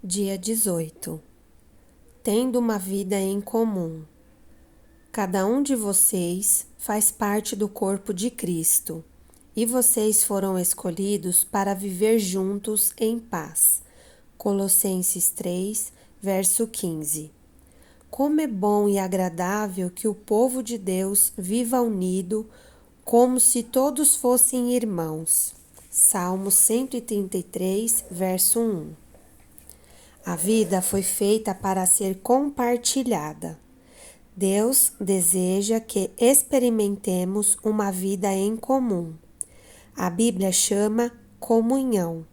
Dia 18. Tendo uma vida em comum. Cada um de vocês faz parte do corpo de Cristo, e vocês foram escolhidos para viver juntos em paz. Colossenses 3, verso 15. Como é bom e agradável que o povo de Deus viva unido, como se todos fossem irmãos. Salmo 133, verso 1. A vida foi feita para ser compartilhada. Deus deseja que experimentemos uma vida em comum. A Bíblia chama comunhão,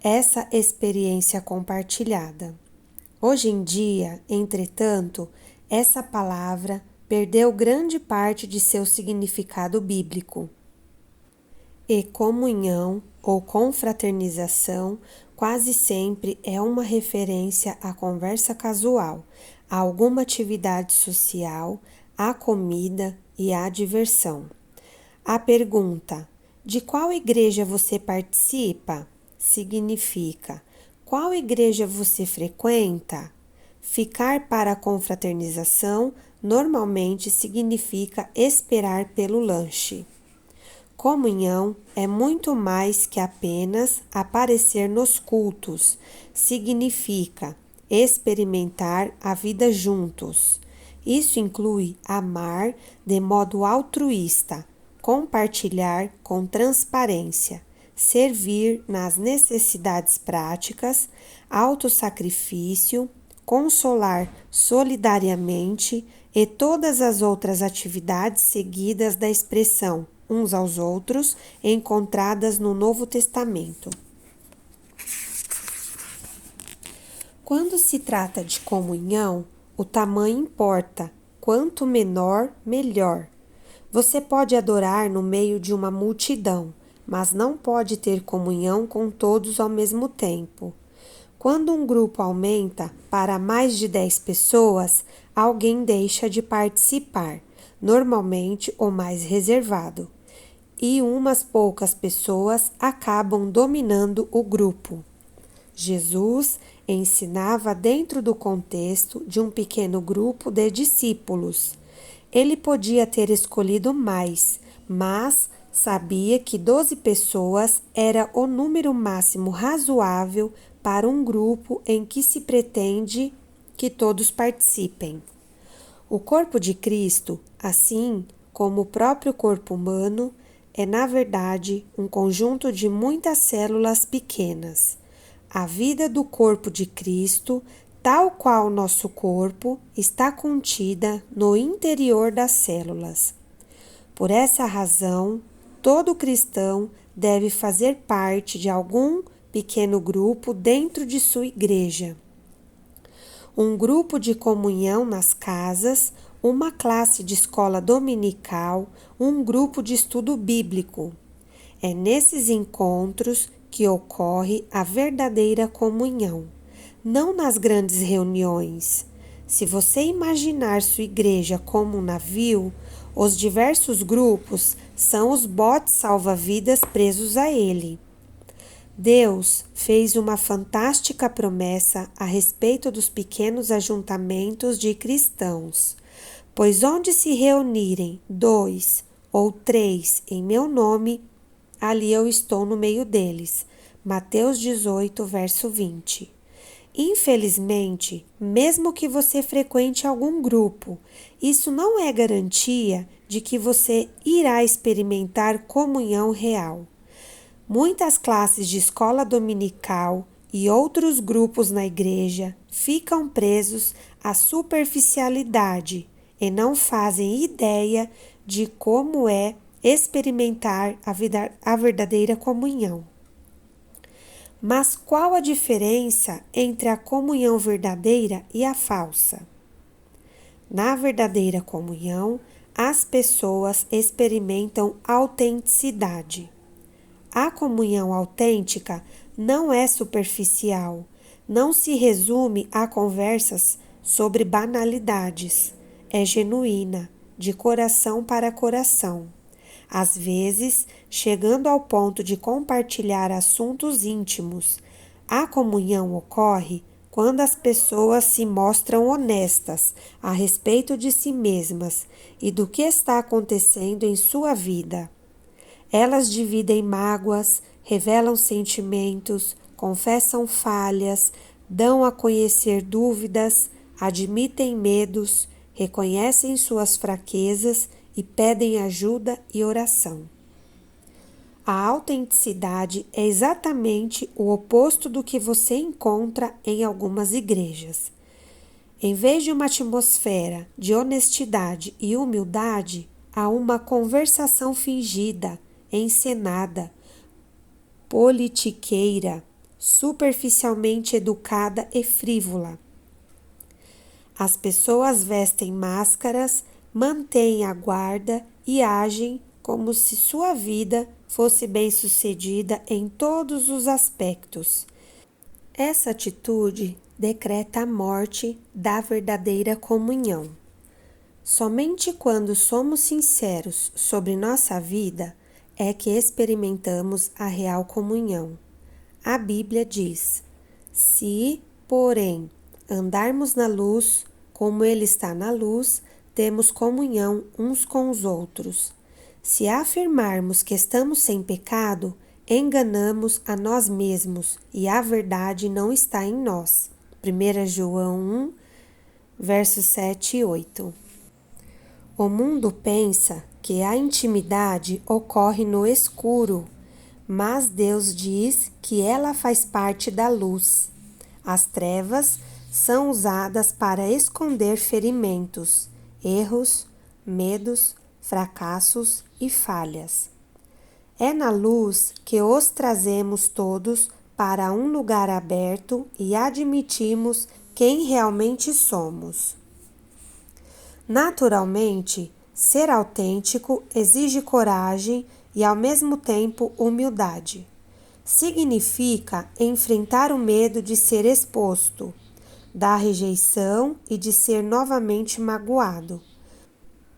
essa experiência compartilhada. Hoje em dia, entretanto, essa palavra perdeu grande parte de seu significado bíblico. E comunhão ou confraternização quase sempre é uma referência à conversa casual, a alguma atividade social, à comida e à diversão. A pergunta: de qual igreja você participa? Significa: qual igreja você frequenta? Ficar para a confraternização normalmente significa esperar pelo lanche. Comunhão é muito mais que apenas aparecer nos cultos, significa experimentar a vida juntos. Isso inclui amar de modo altruísta, compartilhar com transparência, servir nas necessidades práticas, autossacrifício, consolar solidariamente e todas as outras atividades seguidas da expressão uns aos outros, encontradas no Novo Testamento. Quando se trata de comunhão, o tamanho importa. Quanto menor, melhor. Você pode adorar no meio de uma multidão, mas não pode ter comunhão com todos ao mesmo tempo. Quando um grupo aumenta para mais de 10 pessoas, alguém deixa de participar, normalmente o mais reservado, e umas poucas pessoas acabam dominando o grupo. Jesus ensinava dentro do contexto de um pequeno grupo de discípulos. Ele podia ter escolhido mais, mas sabia que 12 pessoas era o número máximo razoável para um grupo em que se pretende que todos participem. O corpo de Cristo, assim como o próprio corpo humano, é, na verdade, um conjunto de muitas células pequenas. A vida do corpo de Cristo, tal qual nosso corpo, está contida no interior das células. Por essa razão, todo cristão deve fazer parte de algum pequeno grupo dentro de sua igreja. Um grupo de comunhão nas casas, uma classe de escola dominical, um grupo de estudo bíblico. É nesses encontros que ocorre a verdadeira comunhão, não nas grandes reuniões. Se você imaginar sua igreja como um navio, os diversos grupos são os botes salva-vidas presos a ele. Deus fez uma fantástica promessa a respeito dos pequenos ajuntamentos de cristãos, pois onde se reunirem 2 ou 3 em meu nome, ali eu estou no meio deles. Mateus 18, verso 20. Infelizmente, mesmo que você frequente algum grupo, isso não é garantia de que você irá experimentar comunhão real. Muitas classes de escola dominical e outros grupos na igreja ficam presos à superficialidade e não fazem ideia de como é experimentar a verdadeira comunhão. Mas qual a diferença entre a comunhão verdadeira e a falsa? Na verdadeira comunhão, as pessoas experimentam autenticidade. A comunhão autêntica não é superficial, não se resume a conversas sobre banalidades, é genuína, de coração para coração. Às vezes, chegando ao ponto de compartilhar assuntos íntimos. A comunhão ocorre Quando as pessoas se mostram honestas a respeito de si mesmas e do que está acontecendo em sua vida. Elas dividem mágoas, revelam sentimentos, confessam falhas, dão a conhecer dúvidas, admitem medos, reconhecem suas fraquezas e pedem ajuda e oração. A autenticidade é exatamente o oposto do que você encontra em algumas igrejas. Em vez de uma atmosfera de honestidade e humildade, há uma conversação fingida, encenada, politiqueira, superficialmente educada e frívola. As pessoas vestem máscaras, mantêm a guarda e agem como se sua vida fosse bem-sucedida em todos os aspectos. Essa atitude decreta a morte da verdadeira comunhão. Somente quando somos sinceros sobre nossa vida é que experimentamos a real comunhão. A Bíblia diz: se, porém, andarmos na luz, como Ele está na luz, temos comunhão uns com os outros. Se afirmarmos que estamos sem pecado, enganamos a nós mesmos e a verdade não está em nós. 1 João 1, versos 7 e 8. O mundo pensa que a intimidade ocorre no escuro, mas Deus diz que ela faz parte da luz. As trevas são usadas para esconder ferimentos, erros, medos, fracassos e falhas. É na luz que os trazemos todos para um lugar aberto e admitimos quem realmente somos. Naturalmente, ser autêntico exige coragem e, ao mesmo tempo, humildade. Significa enfrentar o medo de ser exposto, da rejeição e de ser novamente magoado.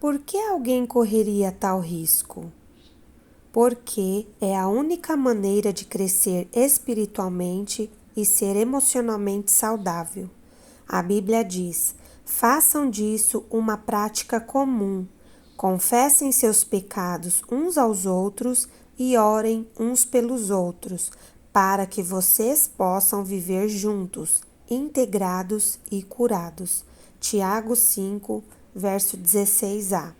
Por que alguém correria tal risco? Porque é a única maneira de crescer espiritualmente e ser emocionalmente saudável. A Bíblia diz: façam disso uma prática comum, confessem seus pecados uns aos outros e orem uns pelos outros, para que vocês possam viver juntos, integrados e curados. Tiago 5, verso 16a.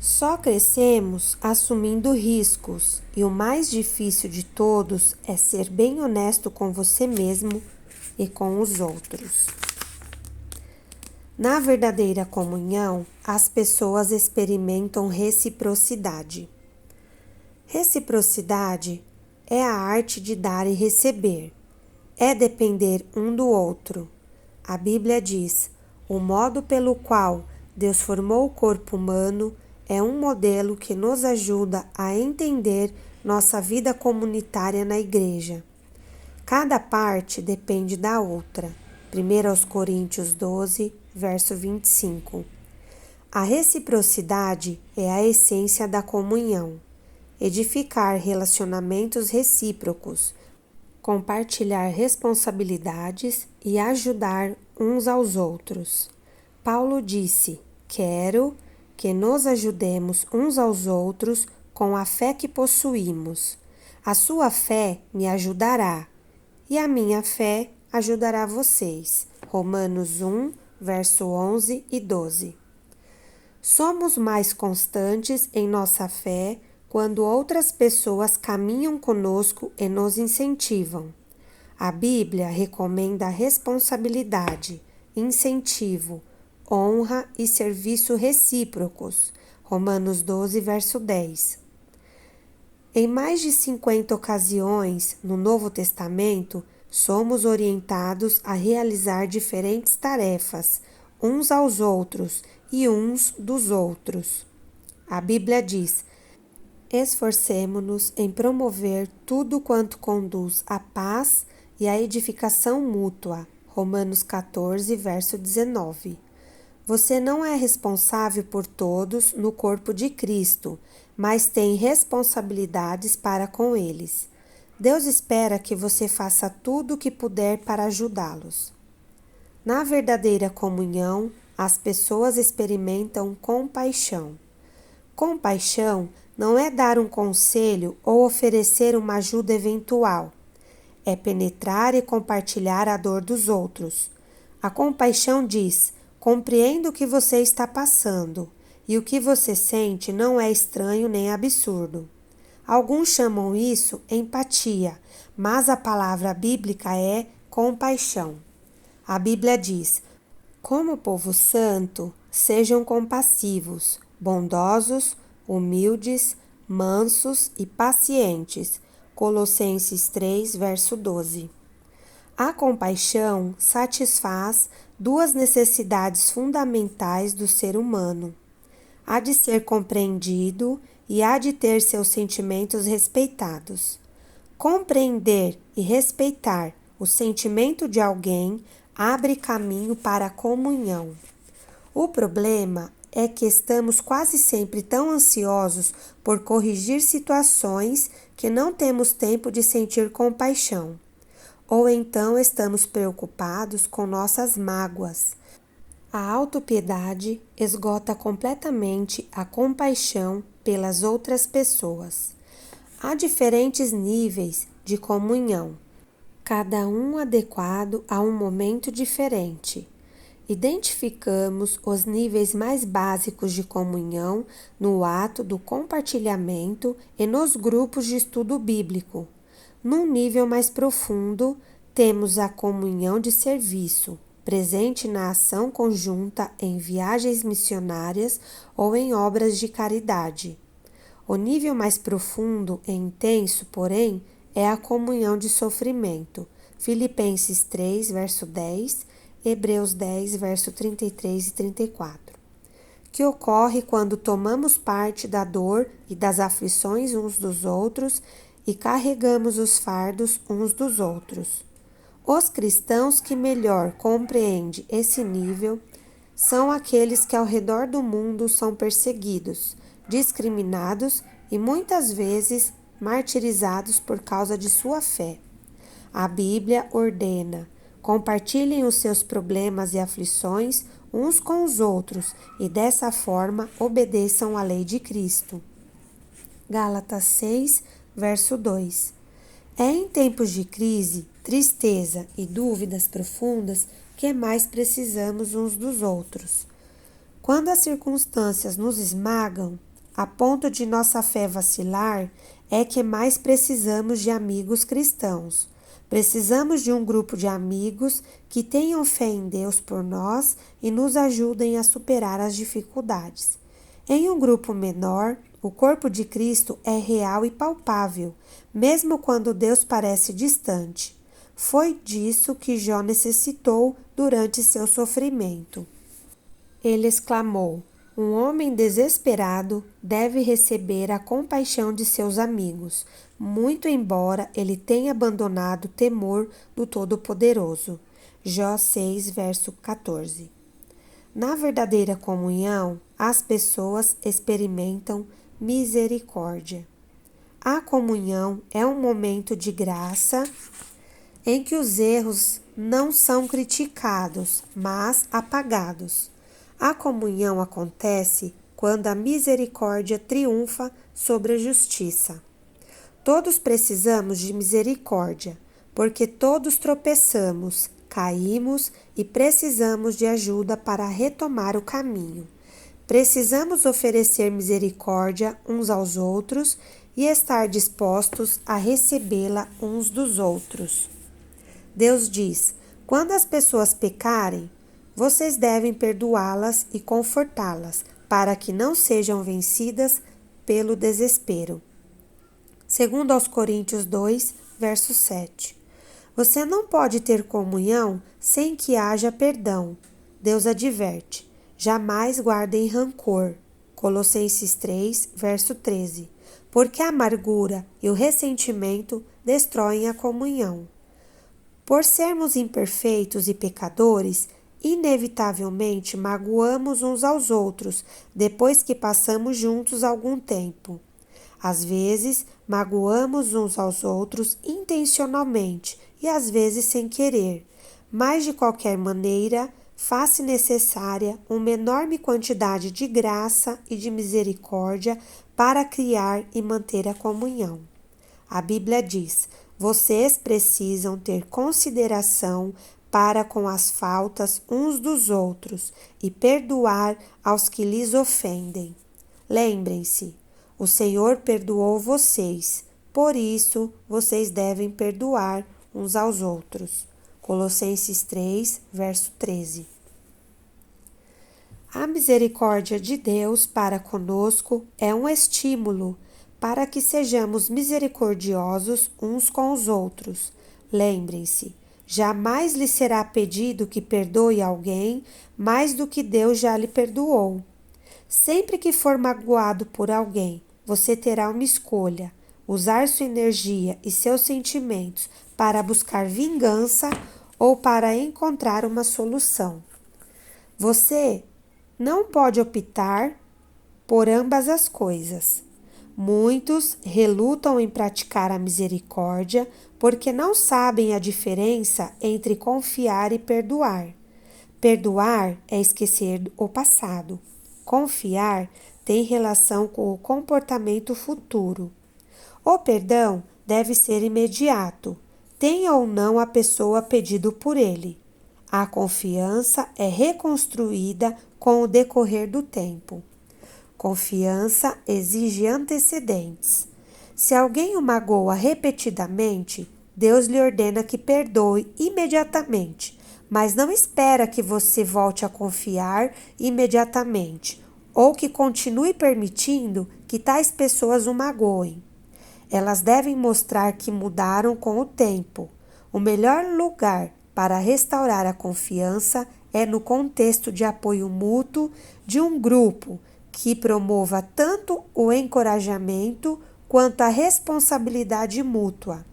Só crescemos assumindo riscos, e o mais difícil de todos é ser bem honesto com você mesmo e com os outros. Na verdadeira comunhão, as pessoas experimentam reciprocidade. Reciprocidade é a arte de dar e receber, é depender um do outro. A Bíblia diz: o modo pelo qual Deus formou o corpo humano é um modelo que nos ajuda a entender nossa vida comunitária na igreja. Cada parte depende da outra. 1 Coríntios 12, verso 25. A reciprocidade é a essência da comunhão. Edificar relacionamentos recíprocos, compartilhar responsabilidades e ajudar uns aos outros. Paulo disse: quero que nos ajudemos uns aos outros com a fé que possuímos. A sua fé me ajudará e a minha fé ajudará vocês. Romanos 1, verso 11 e 12. Somos mais constantes em nossa fé quando outras pessoas caminham conosco e nos incentivam. A Bíblia recomenda responsabilidade, incentivo, honra e serviço recíprocos. Romanos 12, verso 10. Em mais de 50 ocasiões no Novo Testamento, somos orientados a realizar diferentes tarefas, uns aos outros e uns dos outros. A Bíblia diz: esforcemo-nos em promover tudo quanto conduz à paz e à edificação mútua. Romanos 14, verso 19. Você não é responsável por todos no corpo de Cristo, mas tem responsabilidades para com eles. Deus espera que você faça tudo o que puder para ajudá-los. Na verdadeira comunhão, as pessoas experimentam compaixão. Compaixão não é dar um conselho ou oferecer uma ajuda eventual. É penetrar e compartilhar a dor dos outros. A compaixão diz: compreendo o que você está passando, e o que você sente não é estranho nem absurdo. Alguns chamam isso empatia, mas a palavra bíblica é compaixão. A Bíblia diz: como povo santo, sejam compassivos, bondosos, humildes, mansos e pacientes. Colossenses 3, verso 12. A compaixão satisfaz duas necessidades fundamentais do ser humano: há de ser compreendido e há de ter seus sentimentos respeitados. Compreender e respeitar o sentimento de alguém abre caminho para a comunhão. O problema é que estamos quase sempre tão ansiosos por corrigir situações que não temos tempo de sentir compaixão. Ou então estamos preocupados com nossas mágoas. A autopiedade esgota completamente a compaixão pelas outras pessoas. Há diferentes níveis de comunhão, cada um adequado a um momento diferente. Identificamos os níveis mais básicos de comunhão no ato do compartilhamento e nos grupos de estudo bíblico. Num nível mais profundo, temos a comunhão de serviço, presente na ação conjunta em viagens missionárias ou em obras de caridade. O nível mais profundo e intenso, porém, é a comunhão de sofrimento. Filipenses 3, verso 10, Hebreus 10, verso 33 e 34. Que ocorre quando tomamos parte da dor e das aflições uns dos outros e carregamos os fardos uns dos outros. Os cristãos que melhor compreendem esse nível são aqueles que ao redor do mundo são perseguidos, discriminados e muitas vezes martirizados por causa de sua fé. A Bíblia ordena: compartilhem os seus problemas e aflições uns com os outros e dessa forma obedeçam à lei de Cristo. Gálatas 6, verso 2. É em tempos de crise, tristeza e dúvidas profundas que mais precisamos uns dos outros. Quando as circunstâncias nos esmagam, a ponto de nossa fé vacilar, é que mais precisamos de amigos cristãos. Precisamos de um grupo de amigos que tenham fé em Deus por nós e nos ajudem a superar as dificuldades. Em um grupo menor, o corpo de Cristo é real e palpável, mesmo quando Deus parece distante. Foi disso que Jó necessitou durante seu sofrimento. Ele exclamou: um homem desesperado deve receber a compaixão de seus amigos, muito embora ele tenha abandonado o temor do Todo-Poderoso. Jó 6, verso 14. Na verdadeira comunhão, as pessoas experimentam misericórdia. A comunhão é um momento de graça em que os erros não são criticados, mas apagados. A comunhão acontece quando a misericórdia triunfa sobre a justiça. Todos precisamos de misericórdia, porque todos tropeçamos, caímos e precisamos de ajuda para retomar o caminho. Precisamos oferecer misericórdia uns aos outros e estar dispostos a recebê-la uns dos outros. Deus diz: quando as pessoas pecarem, vocês devem perdoá-las e confortá-las, para que não sejam vencidas pelo desespero. Segundo aos Coríntios 2, verso 7. Você não pode ter comunhão sem que haja perdão. Deus adverte: jamais guardem rancor. Colossenses 3, verso 13. Porque a amargura e o ressentimento destroem a comunhão. Por sermos imperfeitos e pecadores, inevitavelmente magoamos uns aos outros depois que passamos juntos algum tempo. Às vezes, magoamos uns aos outros intencionalmente e às vezes sem querer, mas de qualquer maneira, faz-se necessária uma enorme quantidade de graça e de misericórdia para criar e manter a comunhão. A Bíblia diz: vocês precisam ter consideração para com as faltas uns dos outros e perdoar aos que lhes ofendem. Lembrem-se, o Senhor perdoou vocês, por isso vocês devem perdoar uns aos outros. Colossenses 3, verso 13. A misericórdia de Deus para conosco é um estímulo para que sejamos misericordiosos uns com os outros. Lembrem-se, jamais lhe será pedido que perdoe alguém mais do que Deus já lhe perdoou. Sempre que for magoado por alguém, você terá uma escolha: usar sua energia e seus sentimentos para buscar vingança ou para encontrar uma solução. Você não pode optar por ambas as coisas. Muitos relutam em praticar a misericórdia porque não sabem a diferença entre confiar e perdoar. Perdoar é esquecer o passado. Confiar tem relação com o comportamento futuro. O perdão deve ser imediato, tenha ou não a pessoa pedido por ele. A confiança é reconstruída com o decorrer do tempo. Confiança exige antecedentes. Se alguém o magoa repetidamente, Deus lhe ordena que perdoe imediatamente, mas não espera que você volte a confiar imediatamente ou que continue permitindo que tais pessoas o magoem. Elas devem mostrar que mudaram com o tempo. O melhor lugar para restaurar a confiança é no contexto de apoio mútuo de um grupo que promova tanto o encorajamento quanto a responsabilidade mútua.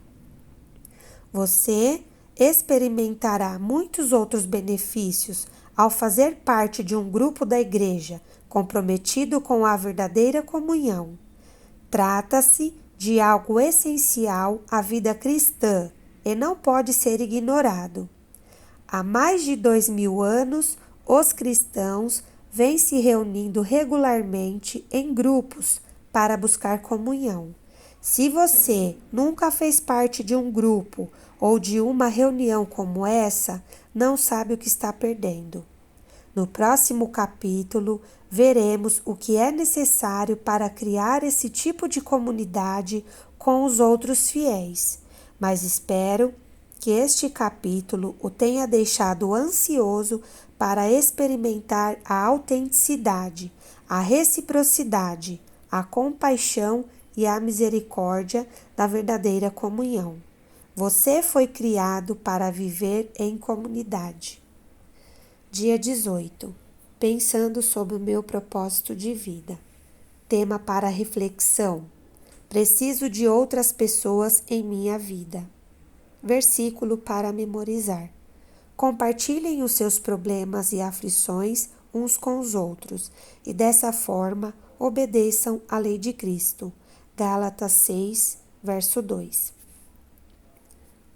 Você experimentará muitos outros benefícios ao fazer parte de um grupo da igreja comprometido com a verdadeira comunhão. Trata-se de algo essencial à vida cristã e não pode ser ignorado. Há mais de 2000 anos, os cristãos vêm se reunindo regularmente em grupos para buscar comunhão. Se você nunca fez parte de um grupo ou de uma reunião como essa, não sabe o que está perdendo. No próximo capítulo, veremos o que é necessário para criar esse tipo de comunidade com os outros fiéis. Mas espero que este capítulo o tenha deixado ansioso para experimentar a autenticidade, a reciprocidade, a compaixão e a misericórdia da verdadeira comunhão. Você foi criado para viver em comunidade. Dia 18. Pensando sobre o meu propósito de vida. Tema para reflexão: preciso de outras pessoas em minha vida. Versículo para memorizar. Compartilhem os seus problemas e aflições uns com os outros e dessa forma obedeçam à lei de Cristo. Gálatas 6, verso 2.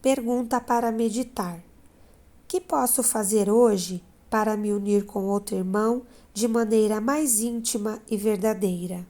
Pergunta para meditar: que posso fazer hoje para me unir com outro irmão de maneira mais íntima e verdadeira?